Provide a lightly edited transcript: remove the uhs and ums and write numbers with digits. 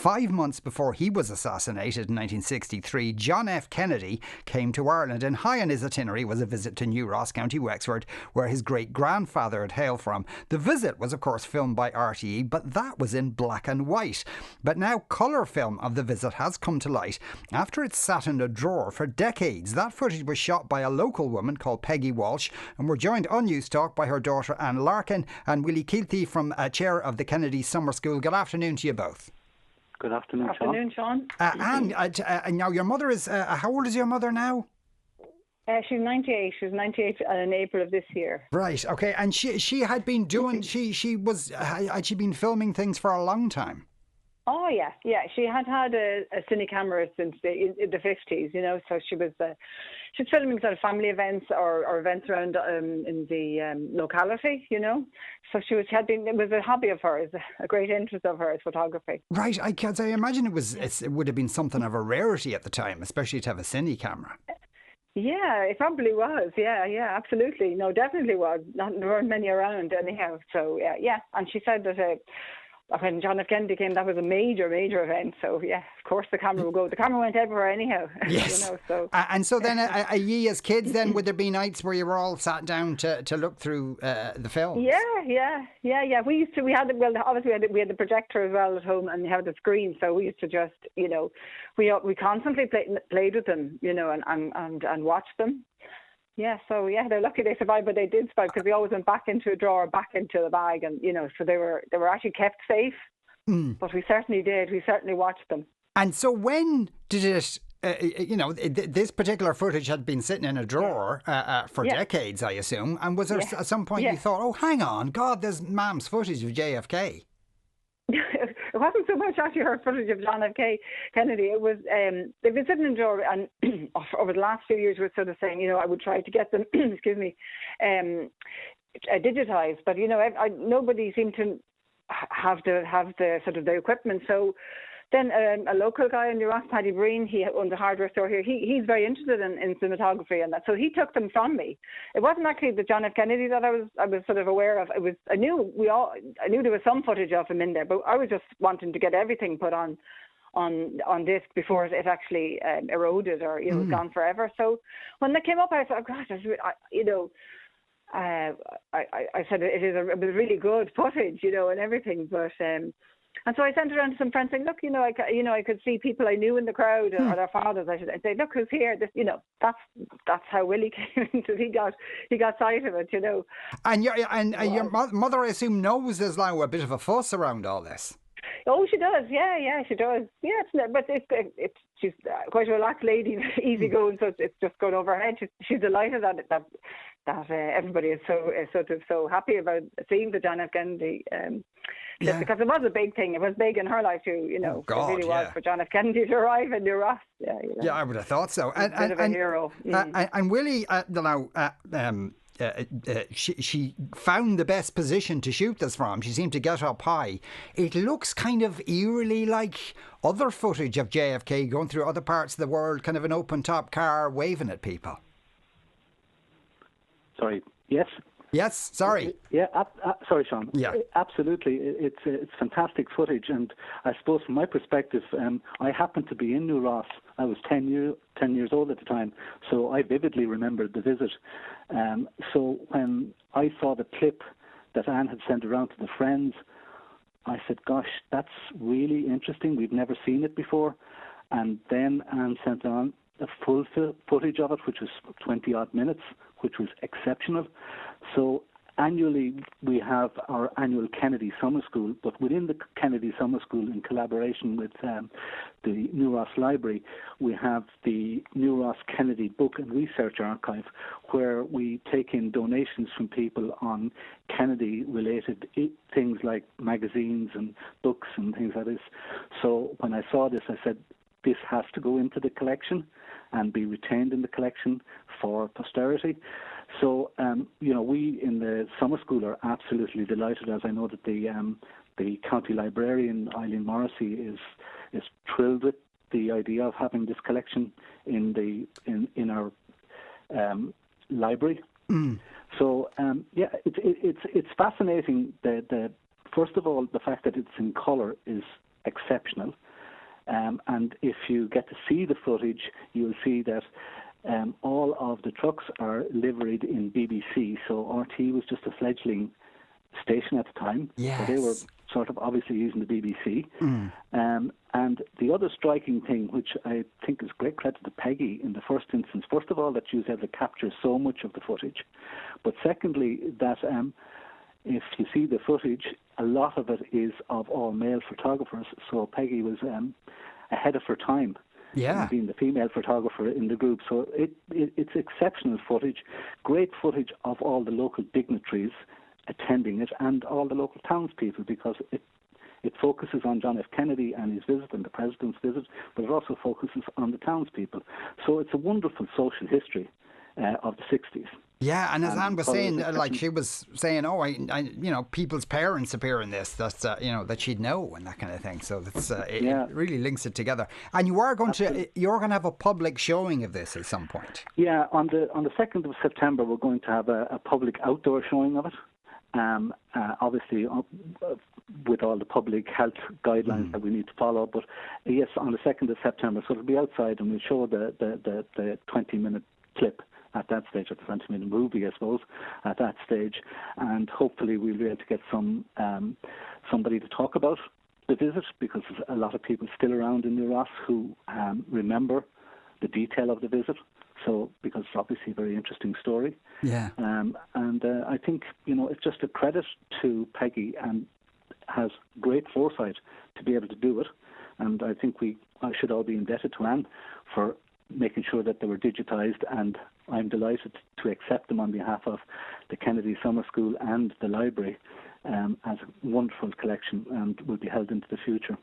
5 months before he was assassinated in 1963, John F. Kennedy came to Ireland, and high on his itinerary was a visit to New Ross, County Wexford, where his great-grandfather had hailed from. The visit was, of course, filmed by RTE, but that was in black and white. But now colour film of the visit has come to light after it sat in a drawer for decades. That footage was shot by a local woman called Peggy Walsh, and we're joined on News Talk by her daughter Anne Larkin and Willie Keilthy from chair of the Kennedy Summer School. Good afternoon to you both. Good afternoon, Sean. Good afternoon, Sean. Anne, now your mother is, how old is your mother now? She's 98. She was 98 in April of this year. Right, okay. And she had been doing, had she been filming things for a long time? Oh, yeah. She had a cine camera since the 50s, you know, so she was filming sort of family events or events around in the locality, you know. So it was a hobby of hers, a great interest of hers, photography. Right, I imagine it would have been something of a rarity at the time, especially to have a cine camera. Yeah, it probably was. Yeah, absolutely. No, definitely was. There weren't many around anyhow. So, yeah. And she said that when John F. Kennedy came, that was a major, major event. So, yeah, of course the camera would go. The camera went everywhere anyhow. Yes. You know, so. And so then, ye as kids then, would there be nights where you were all sat down to look through the film? Yeah. We had the projector as well at home, and we had the screen. So we used to just, you know, we constantly played with them, you know, and watched them. Yeah, so they're lucky they survived, but they did survive because they always went back into a drawer, back into the bag, and you know, so they were actually kept safe. But we certainly did. We certainly watched them. And so when did it? This particular footage had been sitting in a drawer for decades, I assume. And was there at some point you thought, oh, hang on, God, there's Mam's footage of JFK? It wasn't so much actually her footage of John F. Kennedy. It was they've been sitting in a drawer, and over the last few years, we're sort of saying, you know, I would try to get them, digitized, but you know, nobody seemed to have the sort of the equipment. So then a local guy in New Ross, Paddy Breen, he owns a hardware store here. He's very interested in cinematography and that, so he took them from me. It wasn't actually the John F. Kennedy that I was sort of aware of. I knew there was some footage of him in there, but I was just wanting to get everything put on disc before it actually eroded or was gone forever. So when they came up, I thought, gosh, I said it was really good footage, you know, and everything, but. And so I sent it around to some friends saying, look, I could see people I knew in the crowd or their fathers, I should say, look who's here. This, you know, that's how Willie came into. He got sight of it, you know. And your mother, I assume, knows there's now a bit of a fuss around all this. Oh, she does. Yeah, she does. Yeah, but she's quite a relaxed lady, easygoing, so it's just going over her head. She's delighted that everybody is so happy about seeing the John F. Kennedy. Because it was a big thing. It was big in her life too, you know. Oh God, it really was for John F. Kennedy to arrive in New Ross. Yeah, you know. Yeah, I would have thought so. And a bit of a hero. And Willie, she found the best position to shoot this from. She seemed to get up high. It looks kind of eerily like other footage of JFK going through other parts of the world, kind of an open top car waving at people. Sorry. Yes. Yes, sorry. Yeah, sorry, Sean. Yeah. Absolutely. It's fantastic footage, and I suppose from my perspective, I happened to be in New Ross. I was 10 years old at the time, so I vividly remembered the visit. So when I saw the clip that Anne had sent around to the friends, I said, gosh, that's really interesting. We've never seen it before. And then Anne sent on the full footage of it, which was 20-odd minutes, which was exceptional. So annually we have our annual Kennedy Summer School, but within the Kennedy Summer School, in collaboration with the New Ross Library, we have the New Ross Kennedy Book and Research Archive, where we take in donations from people on Kennedy-related things like magazines and books and things like this. So when I saw this, I said, this has to go into the collection and be retained in the collection for posterity. So, we in the summer school are absolutely delighted, as I know that the county librarian, Eileen Morrissey, is thrilled with the idea of having this collection in our library. So, it's fascinating. First of all, the fact that it's in colour is exceptional. And if you get to see the footage, you'll see that all of the trucks are liveried in BBC. So RT was just a fledgling station at the time. Yes. So they were sort of obviously using the BBC. And the other striking thing, which I think is great credit to Peggy in the first instance, first of all, that she was able to capture so much of the footage. But secondly, that if you see the footage, a lot of it is of all male photographers. So Peggy was ahead of her time. Yeah. Being the female photographer in the group. So it's exceptional footage, great footage of all the local dignitaries attending it and all the local townspeople, because it focuses on John F. Kennedy and his visit and the President's visit, but it also focuses on the townspeople. So it's a wonderful social history of the 60s. Yeah, and as Anne was saying, like she was saying, I you know, people's parents appear in this, that's you know, that she'd know and that kind of thing. So that's it really links it together. And you're going to have a public showing of this at some point. Yeah, on the 2nd of September, we're going to have a public outdoor showing of it. Obviously, with all the public health guidelines that we need to follow. But yes, on the 2nd of September, so it'll be outside, and we'll show the 20-minute clip at that stage, or the 20-minute movie, I suppose, at that stage, and hopefully we'll be able to get somebody to talk about the visit, because there's a lot of people still around in New Ross who remember the detail of the visit. So, because it's obviously a very interesting story. Yeah. And I think, you know, it's just a credit to Peggy, and has great foresight to be able to do it. And I think I should all be indebted to Anne for making sure that they were digitised, and I'm delighted to accept them on behalf of the Kennedy Summer School and the library as a wonderful collection, and will be held into the future.